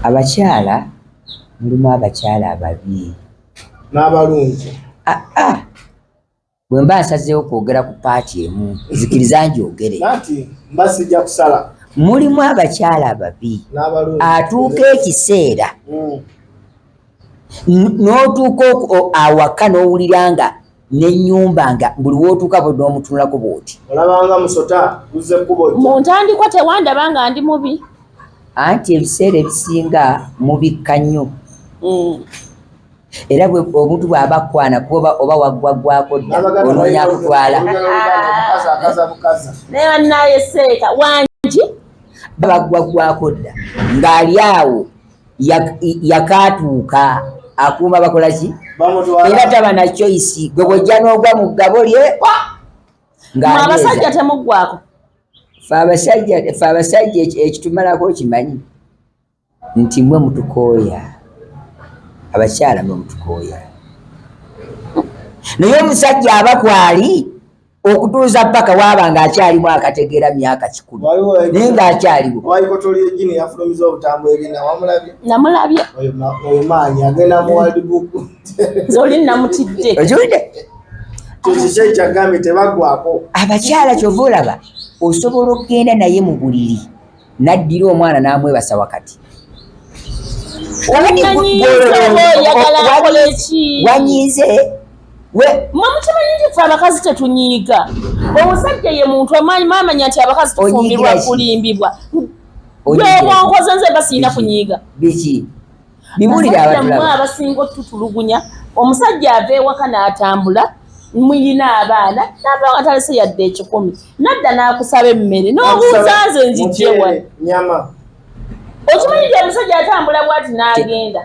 abakyala mulimu abakyala ababi n'abalungi. bwe mba nsazeewo kwogera ku paati emu zikiriza njogere nti mba sijja kusala. mulimu abakyala ababi atuuka ekiseera n'otuuka awaka n'owulira nga n'ennyumba nga buli wootuuka bwe n'omutunulako bw'oti olabanga musota uzze kkubo mu ntandikwa tewandaba nga ndi mubi anti ebiseera ebisinga mubikka nnyo era omuntu bw'aba akwana kuba oba waggwaggwako dda onoonya akutwala naye bannaye seeka wangi baggwaggwako dda ng'ali awo yakaatuuka akuuma bakola ki era taba na choice gwe bwojja n'ogwa mu ggabo lye abasajja temuggwako fe abasajja ekitumalako kimanyi nti mwe mutukooya abakyala mwe mutukooya naye omusajja aba kwali okutuuza paka waaba ng'akyalimu akategeera myaka 10 naye ng'akyaliwo waikotoli egini yafulumiza obutambule ebina wamulabye namulabye oyo maanyi agenda mu world book zoli namutidde okiwulidde kikyo kyagambye tebaggwako abakyala kyova olaba osobola okugenda naye mu buliri naddira omwana n'amwebasa wakati wanyize mwamukimanyi nti fe abakazi tetunyiiga omusajja ye muntu amanya nti abakazi tufumbirwa kulimbibwa gyoba nkoze nze basiina kunyiiga biki bibulira abatulamu abasinga otutulugunya omusajja ava ewaka n'atambula muyina abaana n'ava nga talese yadde 10 nadda n'akusaba emmere n'obuuza nze nzijjewa nyama okimanyi nti omusajja atambula bw'ati n'agenda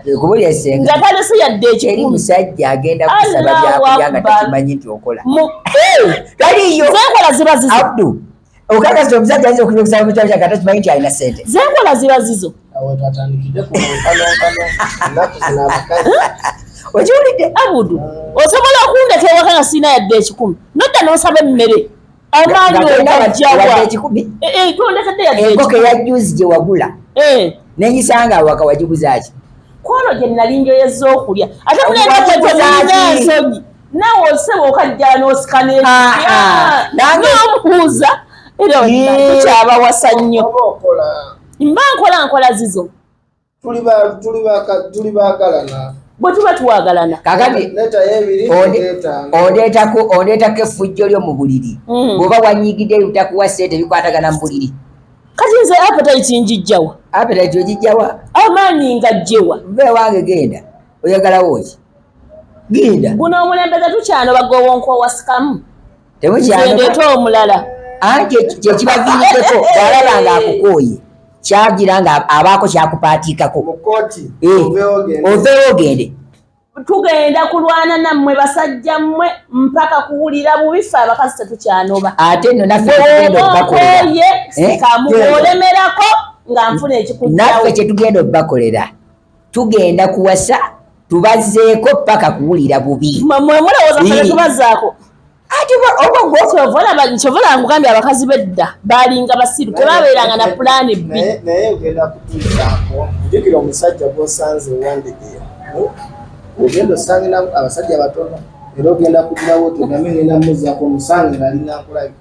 nga talese yadde 10 musajja agenda kusaba byakulya nga takimanyi nti okola taliyo zenkola ziba zizo abdu okakasa omusajja ayinza okuja okusaba mu kyalo nga takimanyi nti alina sente zenkola ziba zizo okiwulidde abudu osobola okundeka ewaka nga sirina yadde 10 nodda n'osaba emmere amaanyi ogajjawa tondekedde yadde enkoko eyajjuzi gye wagula nenyisanga awaka wagibuzaki kwolwo gye nali njoyezza okulya ate munenakwetolina ensonyi nawe oseba okajjala n'osika n'omubuuza era tukyabawasa nnyo mba nkola zizo tuli baagalana bwe tuba tuwagalana kakati ondeetako effujjo lyo mu buliri bw'oba wanyigidde lutakuwa sente bikwatagana mu buliri kati nze appetite njijjawa appetite ogijjawa amaanyi ngajjewa ve wange genda oyagalawo ki genda guno omulembe tetukyano bagoba nkowasikamu temukyanoeta omulala anti kyekibaviiriddeko bw'alaba nga akukooye kyagira nga abaako kyakupaatiikako oveewo ogende tugenda kulwana nammwe basajja mmwe mpaka kuwulira bubi ffe abakazi tetukyanoba ate nno naffe tugenda obakoye kamuolemerako nga nfuna ekikujjawo naffe kyetugenda obakolera tugenda kuwasa tubazzeeko paka kuwulira bubi mwe mulowooza ffe tubazaako kyovola nkugambye abakazi bedda balinga basiru tebabeeranga na pulaani bbi naye ogenda kutuusaako jjukira omusajja gwosanze ewandegeya ogenda osange abasajja batono era ogenda kugirawo toname nenamuzaako omusange ng'alina nkulabi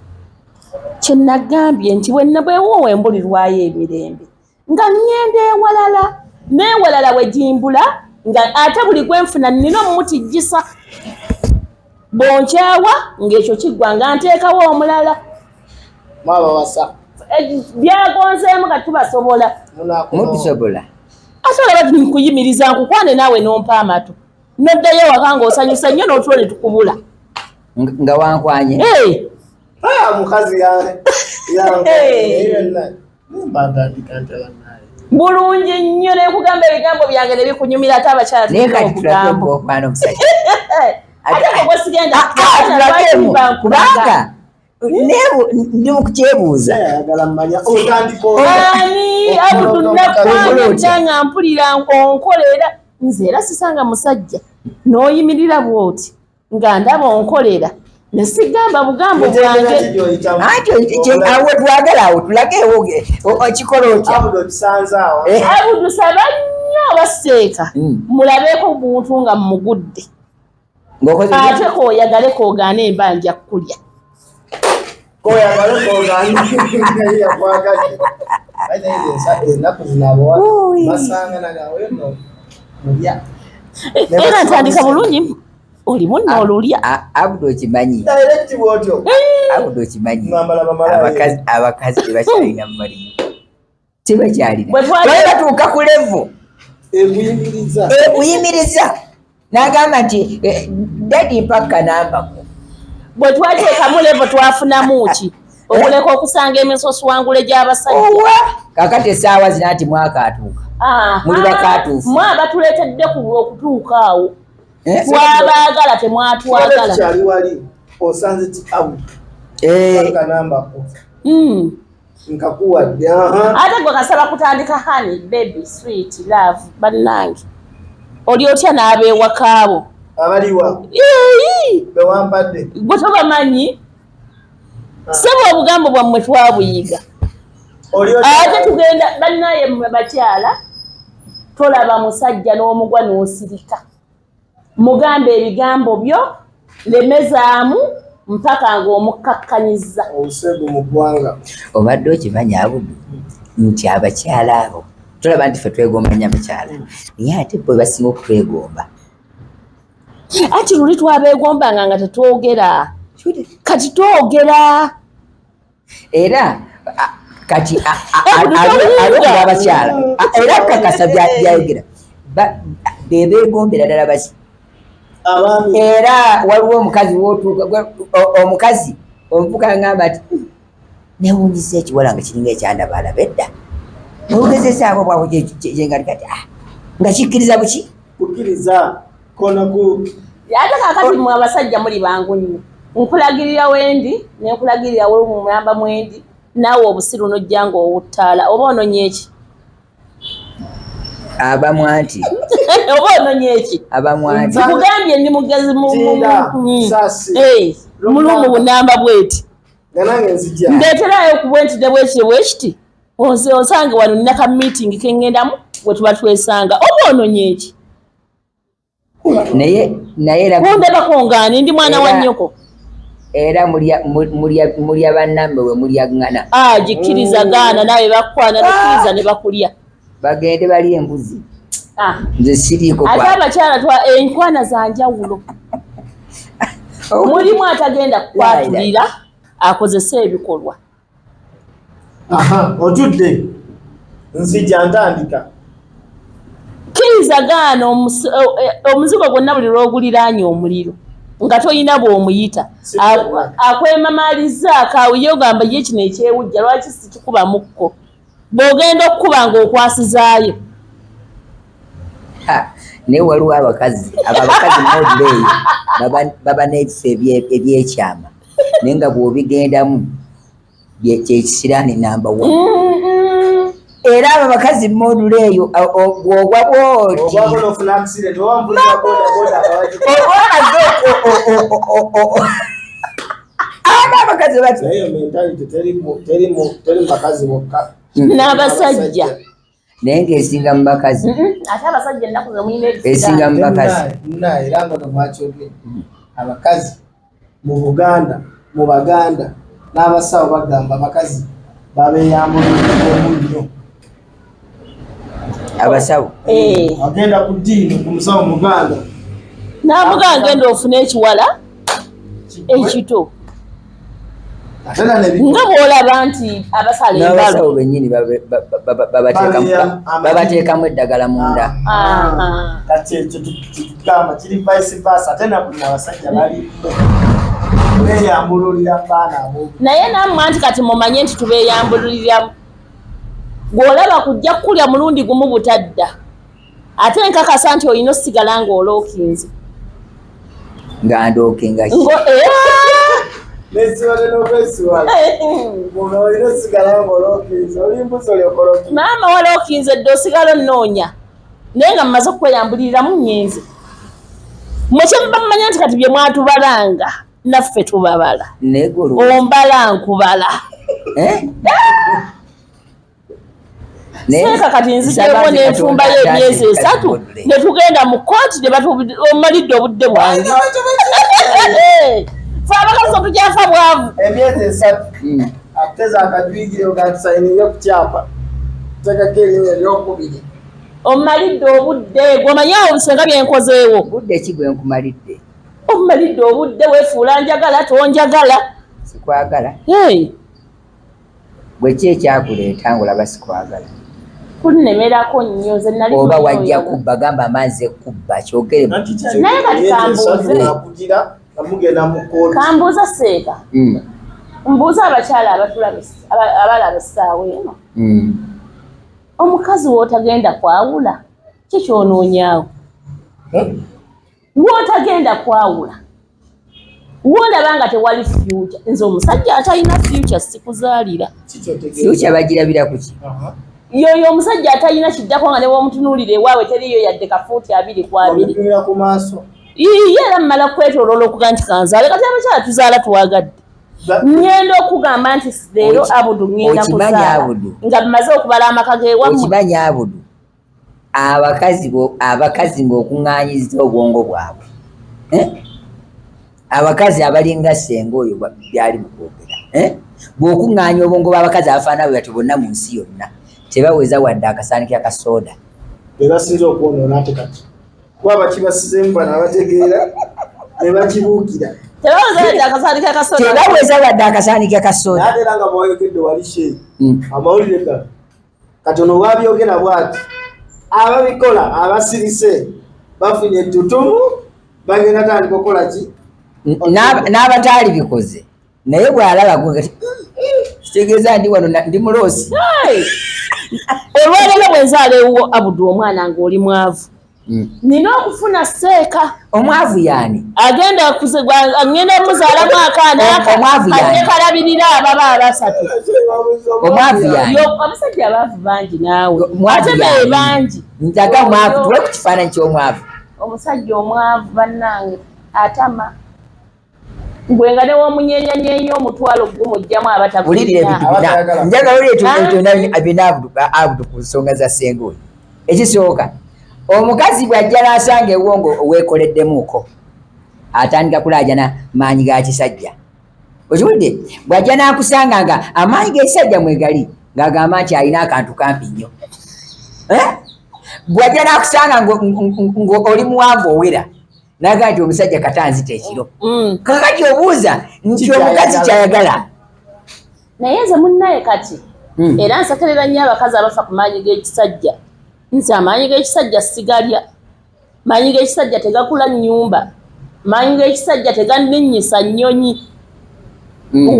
kyenagambye nti bwenna bwewoowa embulirwayo emirembe nga ngenda ewalala n'ewalala we jimbula nga ate buli gwenfuna nnina omutijjisa bonkyawa ng'ekyo kiggwa nga nteekawo omulala mwabawasa byagonzeemu kati tubasobola mutusobola ate olaba nkuyimiriza nkukwane naawe nompa amatu noddayo waka ng'osanyusa nnyo n'otulo ne tukubula nga wankwanye mukazi bulungi nnyo nekugamba ebigambo byange ne bikunyumira ate abakyala tugambo kubanga ndi mukukyebuuza nga mpulira onkolera nze era sisanga musajja n'oyimirira bwoti nga ndaba onkolera nesigamba bugambo bwange awo twagala awo tulagewo okikola otya abudu saba nnyo abaseeka mulabeeko omuntu nga mugudde ate Koyagale kogaana embanja kulya era ntandika bulungi olimu n'olulya abudu okimanyi abakazi tebakyalina mumalimu tebakyalina batuuka ku levu ekuyimiriza n'agamba nti dadi mpaka nambako bwe twateekamu levo twafunamu ki okuleka okusanga emisoso wangule gy'abasajja kakati essaawa zina nti mwaka atuuka muli bakatuufu mwe abatuleetedde okutuuka awo twabaagala temwatwagala ate gwe kasaba kutandika honey baby sweet love bannange oli otya n'abeewakaabo abaliwa bewampadde gwe tobamanyi saba obugambo bwammwe twabuyiga ate tugenda bannaye mmwe bakyala tolaba musajja n'omugwa n'osirika mugamba ebigambo byo lemezaamu mpaka ng'omukkakkanyiza obusegu mu ggwanga obadde okimanyi abudu nti abakyala abo tulaba nti ffe twegomba nnyo abakyala naye ate bwe basinga okutwegomba ati luli twabeegombanga nga tetwogera kati twogera era kati alonda abakyala era kakasa byayogera bebeegombera ddala baki era waliwo omukazi wotuuka omukazi omuvuka ngamba ati newunyisa ekiwala nga kiringa ekyandabalaba edda nogezesaako bwabwe gyengali kati nga kikkiriza buki kukkiriza konaku ate kakati mwe abasajja muli bangu nnyo nkulagirira wendi nenkulagirira muyamba mwendi naawe obusiru nojja ng'owuttaala oba ononye eki abamwanti oba ononye eki abamwanti nkugambye ndi mugezi mulumu bunamba bweti ndeeterayo ku bwentide bwekire bwekiti osange wano nina ka meeting kengendamu we tuba twesanga oba ononye eki naye kundabako ngani ndi mwana wa nnyoko era mulya bannambe we mulya Ggana gikkiriza Ggana nawe bakwana nekkiriza ne bakulya bagende bali embuzi nze siriiko ate abakyala enkwana za njawulo mulimu atagenda kukwatulira akozesa ebikolwa otudde nzija ntandika kkiriza Ggana omuzigo gwonna buli lw'oguliraanye omuliro nga toyina bw'omuyita akwemamaliza akaawiye ogamba ye kino ekyewujja lwaki sikikuba mukko bw'ogenda okukuba ng'okwasizaayo naye waliwo abakazi module eyo baba n'ebifo ebyekyama naye nga bw'obigendamu kyekisiraani namba wa era abo bakazi module eyo bw'ogwa bwoti abakazi n'abasajja naye ng'esinga mu bakazi ate abasajja ennaku zemuyina esinga mu bakazi era nga nomwakyogere abakazi mu Buganda mu Baganda n'abasawo bagamba abakazi babeyambuliremu nnyo abasawo agenda ku ddiini ku musawo Muganda n'avuga ngenda ofuna ekiwala ekito nga bw'olaba nti abasala n'abasawo bennyini babateekamu eddagala munda kati ekyo tukigamba kiri vice versa ate nakuli abasajja bali beyambululira baana abo naye nammwe anti kati mumanye nti tubeeyambululiramu gw'olaba kujja kukulya mulundi gumu butadda ate nkakasa nti olina osigala ng'olookinze nga ndookinga maama walookinze dde osigala onnoonya naye nga mumaze okweyambuliriramu nyenze mwe kye muba mumanya nti kati bye mwatubalanga naffe tubabala negulu ombala nkubala Seeka kati nzigyeko n'enfumba y'emyezi 3 ne tugenda mu kkooti ne omalidde obudde bwange fe abakazi tujjafa bwavu emyezi 3 ateza akajwigire ogatusayinire ku kyapa tekako erinnya eryokubiri omalidde obudde gwomanyi awo bisenga byenkozeewo budde ki gwe nkumalidde omalidde obudde weefuula njagala tonjagala sikwagala bwe ki ekyakuleeta ng'olaba sikwagala kunnemerako nnyo nze nali oba wajja kubba gamba amazzi ekubba kyogere naye kati kambuuza Seeka mbuuza abakyala abalaba essaawa eno omukazi w'otagenda kwawula kikyonoonyaawo w'otagenda kwawula w'olaba nga tewali future nze omusajja atalina future sikuzaalira future bagirabira ku ki yoyo omusajja atalina kiddako nga ne bw'omutunuulira ewaabwe teriyo yadde kafuuti 2 ku 2 ye era mmala kwetooloola okuga nti kanzaale kati abakyala tuzaala twagadde ngenda okugamba nti leero Abudu ngenda kuzaala nga mmaze okubala amaka geewammwe okimanyi Abudu abakazi ng'okuŋŋaanyiza obwongo bwabwe abakazi abalinga ssenga oyo byali mukwogera bw'okuŋŋaanya obwongo bw'abakazi abafaana bwe bati bonna mu nsi yonna tebaweza wadde akasaani ky'akasooda bebasinza okwonoona ate kati kuba bakibasizeemu bano abategeera ne bakibuukira tebaweza wadde akasaani ky'akasooda ate era nga mwayogedde wali Sheikh amawulire gano katono bwabyogera bwati ababikola abasirise bafunye ettutumu bagenda tandika okukola ki n'abataali bikoze naye bw'alaba gwe kitegeeza ndi wano ndi muloosi olwaleero bwe nzaalewo Abudu omwana ng'oli mwavu nina okufuna Seeka omwavu yaani agenda ngenda muzaalamu akaana kalabirira ababa 3 omwavu yaani abasajja abaavu bangi naawe ate be bangi njaga mwavu tuwe ku kifaananyi ky'omwavu omusajja omwavu bannange atama ngwenga ne womunyeenya omutwalo gumujjamu ulirire ebintu bina njagala olire bina Abudu ku nsonga za ssenga oyo ekisooka omukazi bw'ajja n'asanga ewongo weekoleddemuuko atandika kulaajana maanyi ga kisajja okiwudde bw'ajja n'akusanga nga amaanyi g'ekisajja mwegali ng'agamba nti alina akantu kampi nnyo bw'ajja n'akusanga ng'oli muwanvu owera naga nti omusajja katanzita ekiro kakati obuuza nti omukazi kyayagala naye nze munnaye kati era nsekerera nnyo abakazi abafa ku maanyi g'ekisajja nti amaanyi g'ekisajja sigalya maanyi g'ekisajja tegakula nnyumba maanyi g'ekisajja teganennyisa nnyonyi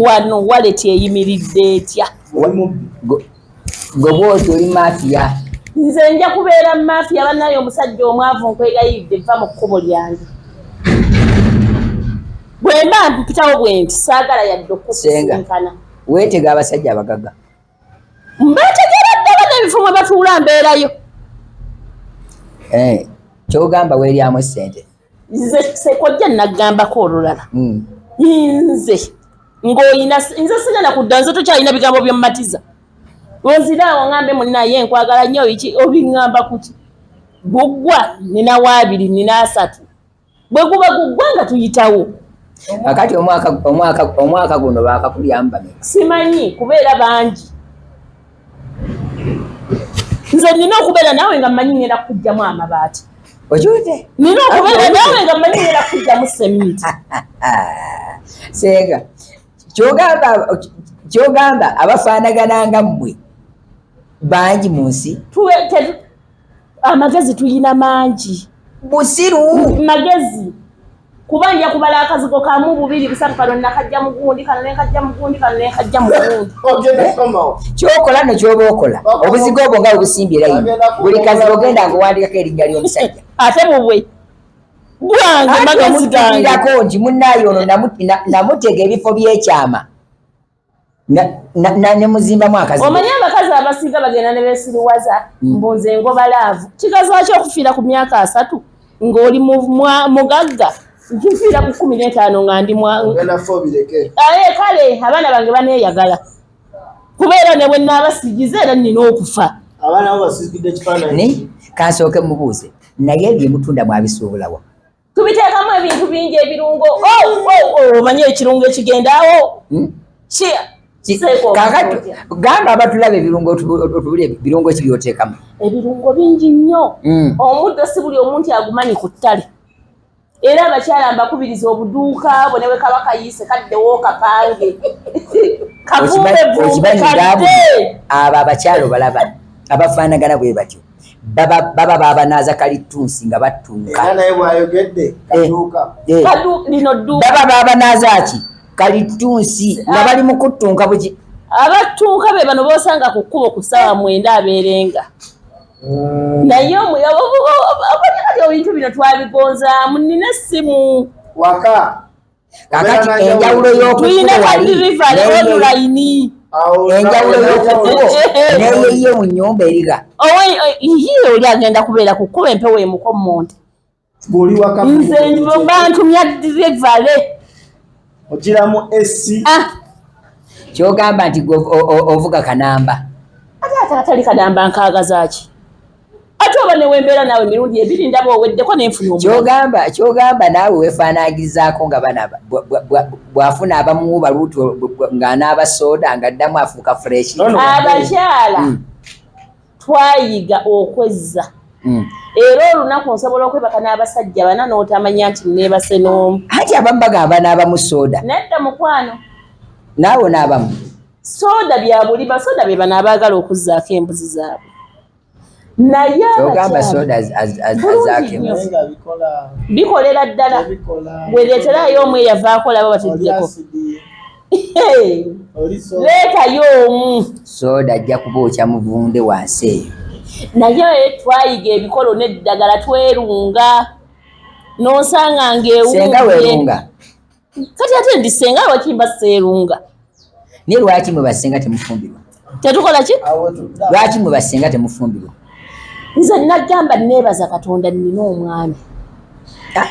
wano waleti eyimiridde etya gwe bwoti oli mafiya nze nja kubeera mafiya bannaye omusajja omwavu nkwegayiridde va mu kkubo lyange bwe mba mpitawo bwe nti saagala yadde okusinkana weetega abasajja abagaga mbategera ddala n'ebifumo batuula mbeerayo kyogamba weeryamu ssente nze sekojja nagambako olulala nze ng'oyina nze sigenda kudda nze tokyalina bigambo by'omumatiza onziraawo ngambe munnaye nkwagala nnyo obiŋŋamba kuki guggwa nina 2 nina 3 bwe guba guggwa nga tuyitawo kakati omwaka guno bakakulyamu bameka simanyi kubeera bangi nze nina okubeera naawe nga mmanyi ngenda kujjamu amabaati okiwudde nina okubeera naawe nga mmanyi ngenda kujjamu semiiti Senga kyogamba abafaanagananga mmwe bangi mu nsi amagezi tuyina mangi busiru magezi kuba nja kubala akazigo kamu 2 3 kano nakajja mugundi kano nekajja mugundi kano nekajja mugundi kyokola nekyoba okola obuzigo obwo nga obusimbira ino buli kazigo ogenda ng'owandikako erinnya ly'omusajja ate bubwe bwange magezi gange nti munnaayi ono namutega ebifo by'ekyama ne muzimbamu akazigo omanyi abakazi abasinga bagenda ne beesiriwaza mbunze ngobalaavu kigaziwa ki okufiira ku myaka 3 ng'oli mugagga nkifiira ku 15 nga ndi kale abaana bange baneeyagala kubeera ne bwe naabasigiza era nnina okufa abaana bo basigidde ekifaananyi kansooke mubuuze naye bye mutunda mwabisuubulawa tubiteekamu ebintu bingi ebirungo omanye ekirungo ekigendaawo gamba abatulaba ebirungo otubuli ebirungo ki byoteekamu ebirungo bingi nnyo omuddo si buli omuntu agumanyi ku ttale era abakyala mbakubiriza obuduuka bwe ne bwe kaba kayiise kaddewo kapange kavumbe abo abakyala obalaba abafaanagana bwe batyo baba babanaaza kalitunsi nga battunka naye bwayogedde lino dduuka baba babanaaza ki kalitunsi nga bali mu kuttunka buki abattunka be bano boosanga ku kkubo ku ssaawa 9 abeerenga naye abanyakati ebintu bino twabigonzaamu nina essimu waka kakati enjawulo y'okutulina kadirivalayini enjawulo y'okukubo neyeyo mu nnyumba eriga ye oli agenda kubeera ku kkuba empewo emukommonte nze bantumya dirivale ogiramu esi kyogamba nti ovuga kanamba ate atali kanamba nkaagazaaki ate oba newembeera naawe emirundi 2 ndaba oweddeko nenfuna kyogamba naawe wefaanagizaako nga bana bwafuna abamu baluuti ng'anaaba soda ng'addamu afuuka fresh abakyala twayiga okwezza era olunaku nsobola okwebaka n'abasajja bana n'otamanya nti neebase n'omu anti abamu bagamba n'abamu soda nedda mukwano naawe n'abamu soda bya buli basoda be bano abaagala okuzzaako embuzi zaabwe naye kyogamba soda azaakemu bikolera ddala bwereeterayo omu eyavaako laba bateddeko leetayo omu soda ajja kubookya muvunde wansi eyo naye twayiga ebikolo n'eddagala twerunga n'osanga senga werunga kati ate ndi senga wakimba seerunga naye lwaki mwe basenga temufumbirwa tetukola ki lwaki mwe basenga temufumbirwa nze nagamba neebaza katonda nina omwami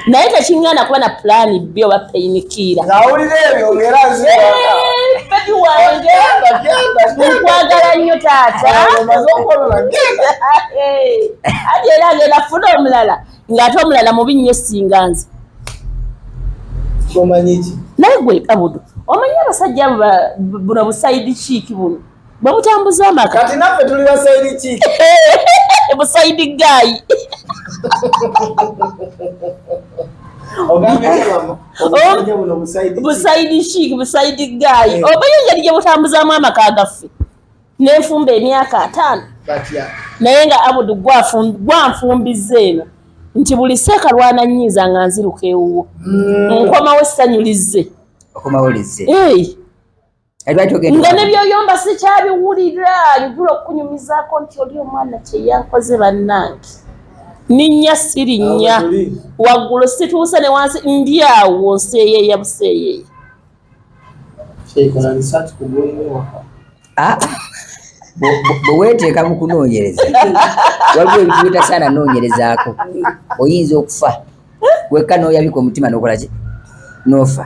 naye tekiŋŋaana kuba na pulaani B oba peyinikiira ngawulira ebyo ngerazi bebi wange nkwagala nnyo taata ate era ngenda funa omulala ng'ate omulala mubi nnyo singa nze naye gwe abudu omanyi abasajja abo buno busaidi Sheikh buno bamutambuza amaka kati naffe tuli basaidi Sheikh busaidi Ggane busaidi Sheikh busaidi Ggane omanyi engeri gye butambuzaamu amaka gaffe n'enfumba emyaka 5 naye nga abudu gwanfumbizza eno nti buli seeka lwananyiiza nga nziruka ewuwo nkomawo essanyulizze nga ne byoyomba sikyabiwulira njula okunyumizaako nti oli omwana kyeyankoze bannange ninnya sirinnya waggulu situuse ne wansi ndi awo nseeyeeya buseeyeeya bwe weeteeka mu kunoonyereza waliwo ebintu byotasaana noonyerezaako oyinza okufa wekka n'oyabika omutima n'okola ki n'ofa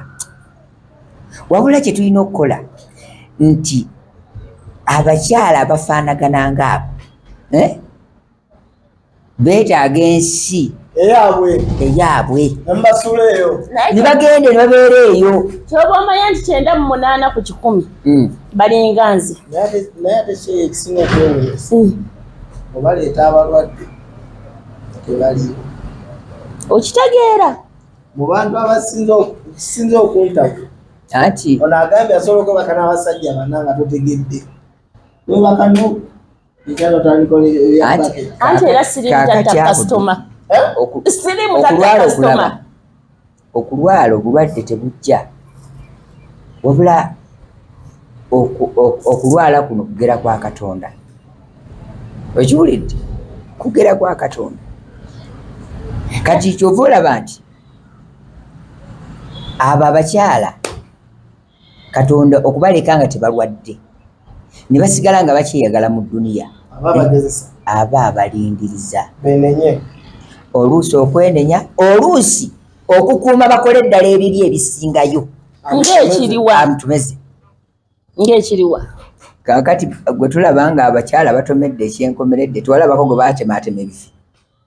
wabula kye tulina okukola nti abakyala abafaanagana ngaabo beetaaga ensi eyaabwe ne bagende ne babeera eyo kyoba omanya nti 98 ku 100 balinga nze naye ate Sheikh ekisinga kwewuunyisa obaleeta abalwadde tebaliyo okitegeera mu bantu abasinze okuntaku anti ono agambye asobola okwebaka n'abasajja banna nga totegedde webakano anti era sirimutata kasitoma okulwala obulwadde tebujja wabula okulwala kuno kugera kwa Katonda okiwulidde kugera kwa Katonda kati kyova olaba nti abo abakyala Katonda okubaleka nga tebalwadde ne basigala nga bakyeyagala mu dduniya aba abalindiriza oluusi okwenenya oluusi okukuuma bakole eddala ebibi ebisingayo ng'ekiriwa kaakati gwe tulaba nga abakyala batomedde ekyenkomeredde twalabako gwe baatematema ebifi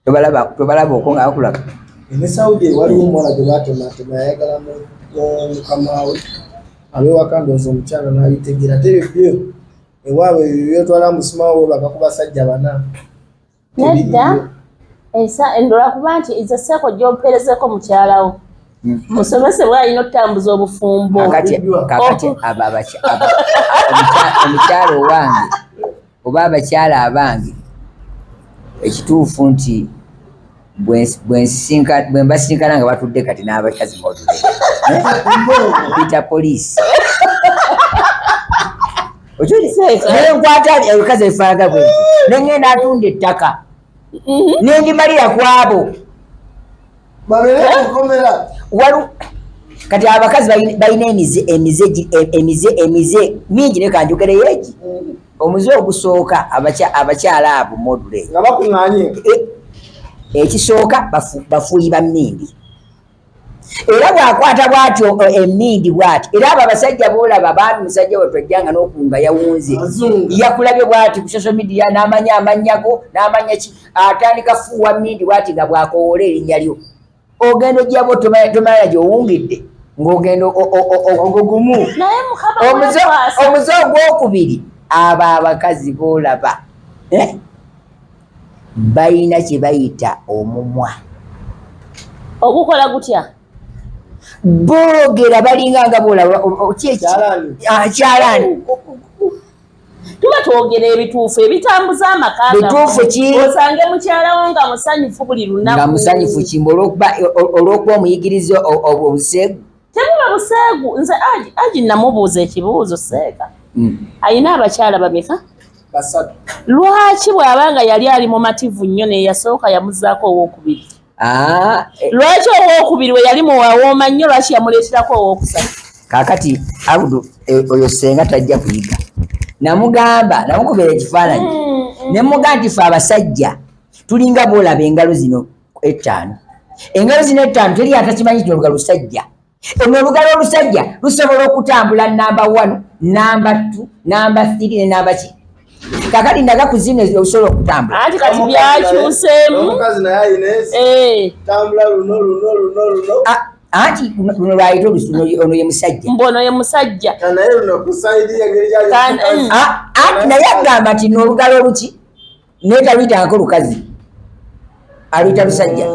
tobalaba okwo nga bakulaga ne Saudi waliwo omuwala gwe baatematema yayagala mukama we abewaka ndowooza omukyala n'abitegeera ate ebyo ewaabwe byotwala musimawo we baka ku basajja bana nedda endola kuba nti nze seeko gy'ompeerezeko mukyalawo musomesebwa alina okutambuza obufumbo kakati omukyala owange oba abakyala abange ekituufu nti bwe mbasinkana nga batudde kati n'abakazi module bita poliisi naye nkwata ebikazi ebifaanaga bwe nengenda atunda ettaka nendimalira kwabo kati abakazi balina emize mingi ne kanjogereyo eki omuze ogusooka abakyala abo module nga bakuŋŋaanye ekisooka bafuuyi ba mmindi era bwakwata bwatyo emmindi bwati era abo abasajja boolaba baami musajja wetojjanga n'okunga yawunze yakulabye bwati ku social media n'amanya amanyago n'amanya ki atandika fuuwa mmindi bwati nga bwakowoola erinnya lyo ogenda ojjabo tomala gy'owungidde ng'ogenda ogugumu omuze ogwokubiri abo abakazi boolaba bayina kye bayita omumwa ogukola gutya boogera balinganga boolaba kyalaani tuba twogera ebituufu ebitambuza amaka bituufu ki osange mukyalawo nga musanyufu buli lunaku nga musanyufu kimba olw'okuba omuyigiriza obuseegu tebuba buseegu nze aji namubuuza ekibuuzo seeka ayina abakyala bameka basatu lwaki bw'abanga yali ali mumativu nnyo neyasooka yamuzaako owookubiri lwaki owookubiri we yali muwawooma nnyo lwaki yamuleeterako owookusatu kaakati abudu oyo senga tajja kuyiga namukubira ekifaananyi nemuga nti fe abasajja tulinga boolaba engalo zino 5 engalo zino 5 teri atakimanyi ti olugalo lusajja olugalo olusajja lusobola okutambula namba 1 namba 2 namba 3 ne namba ki kakati ndaga kuzina osobola okutambula anti kati byakyuseemu omukazi naye ayina tambula luno anti luno lwayita ono ye musajja mbono ye musajja naye luno kusaidi engeri anti naye agamba nti n'olugalo oluki naye taluyitangako lukazi aluyita lusajja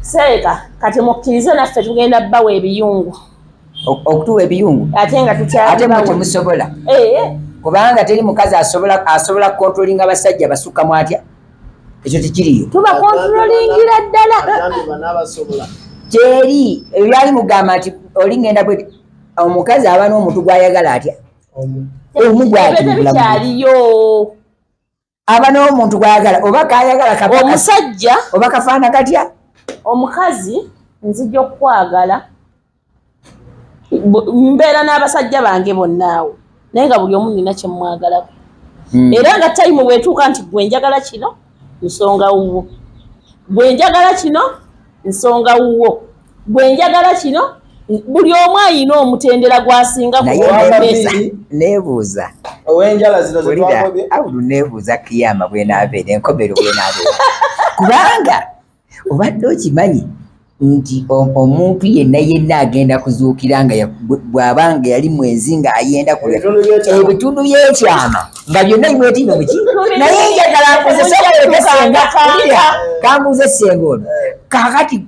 seeka kati mukkirize naffe tugenda bbawa ebiyungu okutuwa ebiyungu ate nga ate temusobola kubanga teri mukazi asobola kontrolinga abasajja basukkamu atya ekyo tekiriyo tuba kontrolingira ddala teri ebyali mugamba nti olingenda bwe omukazi aba n'omuntu gwayagala atya bikyaliyo aba n'omuntu gwayagala oba kayagala omusajja oba kafaana katya omukazi nzija okukwagala mbeera n'abasajja bange bonnaawo naye nga buli omu nina kyemwagalako era nga tayimu bwetuuka nti gwe njagala kino nsonga wuwo gwe njagala kino nsonga wuwo gwe njagala kino buli omu ayina omutendera gwasinga nebuuza owenjala zino zetwakobye abudu nebuuza kiyama bwenaabeera enkomero bwenaabeera kubanga obadde okimanyi nti omuntu yenna agenda kuzuukira nga bw'abanga yali mwenzi nga ayenda ebitundu by'ekyama nga byonna bimwetimba muki naye njagala kambuuze senga ono kakati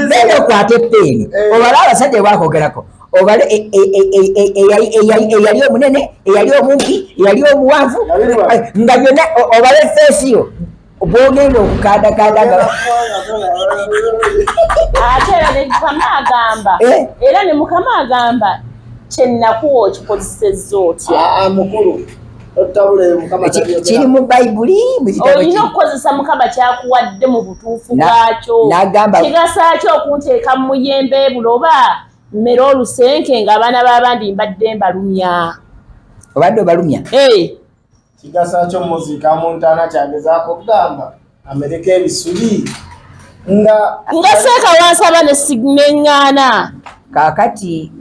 benda okwata eppeeni obale abasajja bwakogerako obale eyali omunene eyali omumpi eyali omuwanvu nga byonna obale feesiyo bwogenda okukandakanda ate era ne mukama agamba kyennakuwa okikozesezza otya mukulu kiri mu bayibuli olina okukozesa mukama kyakuwadde mu butuufu bwakyo kigasa ki okunteeka mu muyembe ebula oba mmere olusenke ng'abaana b'abandi mbadde mbalumya obadde obalumya kigasa kyo muziika mu ntaana kyagezaako okugamba amereka ebisubi nga seeka wansaba ne sineŋŋaana. Kaakati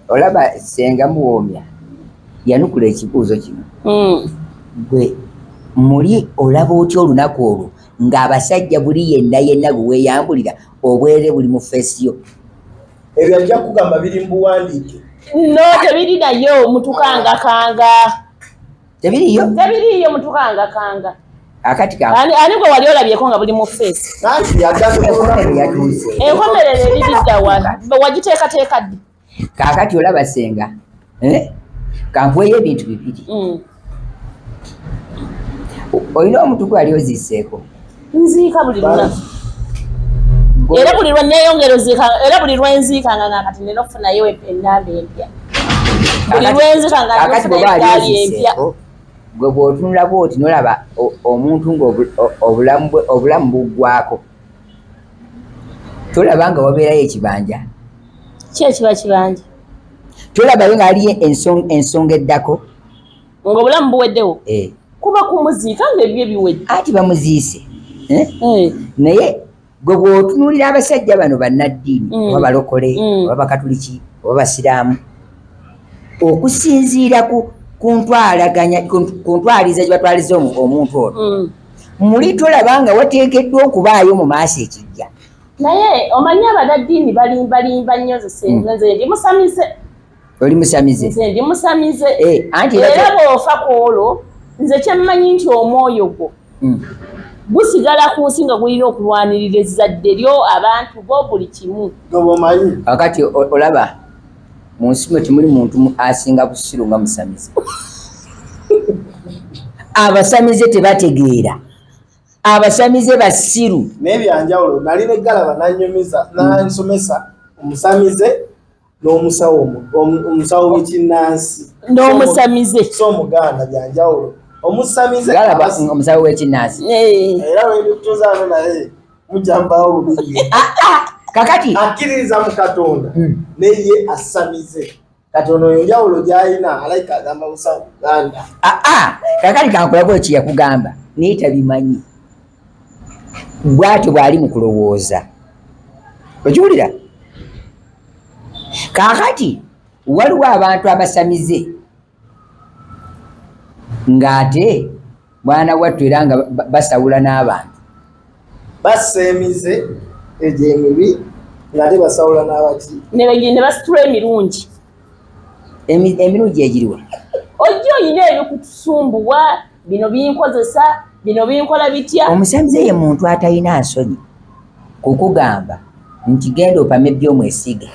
olaba senga muwoomya yanukula ekibuuzo kino. Gwe muli olaba otya olunaku olwo ng'abasajja buli yenna gwe weeyambulira obwere buli mu feesiyo? Ebyo ajja kugamba biri mu buwandiike. No, tebiri nayo mutukangakanga. Tebiriyo mutukangakanga. Akati ani gwe wali olabyeko nga buli mu feesi? Enkomerero ebiridda wagiteekateeka ddi? Kaakati olaba senga kankweyo ebintu bibiri. Olina omuntu gwe ali oziiseeko? Nziika buli lunaku. Era buli lwe neeyongera oziika, era buli lwe nziikanga nga kati nina okufunayo ennamba empya. Buli lwe nziikanga nina okufuna eggaali empya. Gwe bw'otunula bw'oti n'olaba omuntu ng'obulamu buggwako, tolaba nga wabeerayo ekibanja? Ki ekiba kibanja? Tolabayo ng'aliyo ensonga eddako ng'obulamu buweddewo? Kuba kumuziika ng'ebyo biwedde. Ati bamuziise. Naye gwe bw'otunuulira abasajja bano bannaddiini oba balokole oba bakatuliki oba basiraamu, okusinziira ku ntwaliza gye batwaliza omuntu ono, muli tolaba nga wateekeddwa okubaayo mu maaso ekijja. Naye omanyi abannaddiini balimba nnyo nze ndi musamize. Oli musamize? Nze ndi musamize. Era bw'ofa ku olwo nze kyemmanyi nti omwoyo gwo gusigala ku nsi nga gulina okulwanirira ezzadde lyo, abantu bo, buli kimu. Kakati olaba mu nsi mwe temuli muntu asinga busiru nga musamize. Abasamize tebategeera, abasamize basiru. Naye byanjawulo. Nali ne Galaba nanyumiza nansomesa omusamize n'omusawo w'ekinnansi n'omusamize so Omuganda, byanjawulo. Omusamize omusawo w'ekinnansi era wetutuzaano naye mujambawo bubi. Kakati akkiririza mu Katonda naye asamize. Katonda oyo njawulo gy'alina alayika agamba musawo Uganda. Kakati kankulako eki yakugamba naye tabimanyi. Bw'atyo bw'ali mu kulowooza. Okiwulira? Kakati waliwo abantu abasamize ng'ate mwana wattu era nga basawula n'abantu. Basemize egyo emibi ng'ate basawula n'abaki. Ne basitula emirungi. Emirungi egiriwa? Ojja oyina ebikutusumbuwa, bino binkozesa, bino binkola bitya. Omusamize ye muntu atalina nsonyi kukugamba nti genda opame by'omwesiga.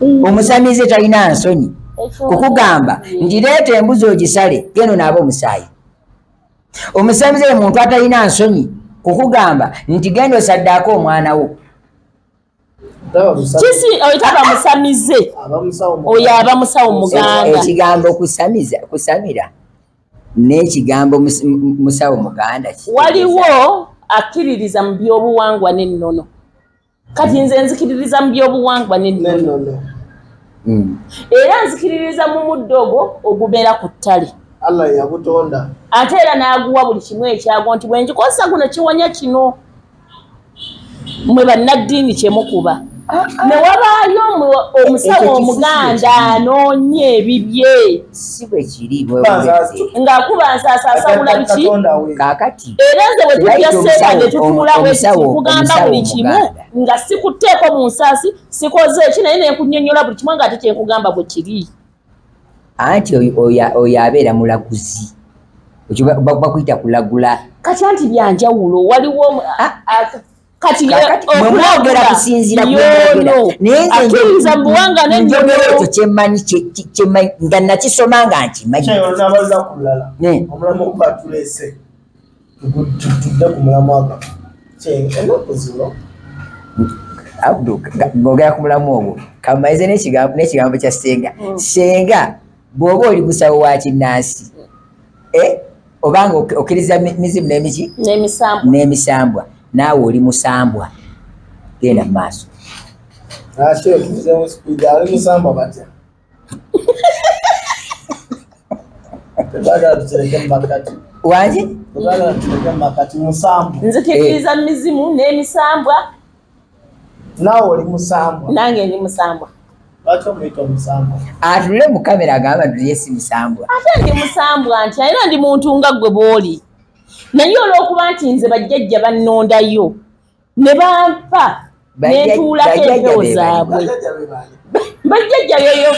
Omusamize talina nsonyi kukugamba nti leeta embuzi ogisale genda onaaba omusaayi. Omusamize ye muntu atalina nsonyi kukugamba nti genda osaddaako omwana wo. Kisi oyitaba musamize oyo aba musawo Muganda. Ekigambo kusamira n'ekigambo musawo Muganda waliwo akkiririza mu byobuwangwa n'ennono. Kati nze nzikiririza mu byobuwangwa n'ennono. Era nzikiririza mu muddogo ogumera ku ttale. Allah yagutonda. Ate era n'aguwa buli kimu ekyago nti bwe nkikozesa guno kiwonya kino. Mwe bannaddiini kye mukuba. Ne wabaayo omusawo Omuganda anoonye ebibye. Si bwe kiri ng'akuba nsaasasawula biki. Kaakati era nze bwe tujja seeba ne tutuula kugamba buli kimu nga sikutteeko mu nsaasi sikoze eki naye ne nkunnyonnyola buli kimu ng'ate kye nkugamba bwe kiri. Anti oyo abeera mulaguzi. Bakuyita kulagula. Kati anti byanjawulo waliwo kati mwogera kusinziira akkiriza mu buwanga n'enjogero kyemmanyi nga nakisoma nga nkimanyi. Nabaza kulala omulamu okuba tuleese tudde ku mulamu aga ennaku zino ng'ogera ku mulamu ogwo kamalize n'ekigambo kya senga. Senga bw'oba oli musawo wa kinnansi obanga okkiriza mizimu n'emiki n'emisambwa naawe oli musambwa. Genda mu maaso. Ali musambwa batya. Tebagala tutereke mu makati. wanje Ogala tugamba kati musambwa. Nze tekkiriza mizimu n'emisambwa. Naawe oli musambwa. Nange ndi musambwa. Lwaki omuyita omusambwa? atulule mu kamera agamba tuliye si musambwa. Ate ndi musambwa nti era ndi muntu nga ggwe bw'oli. Naye olw'okuba nti nze bajjajja bannondayo ne bampa ne ntuulako empewo zaabwe. Bajjajja be baani? Bajjajja yoyo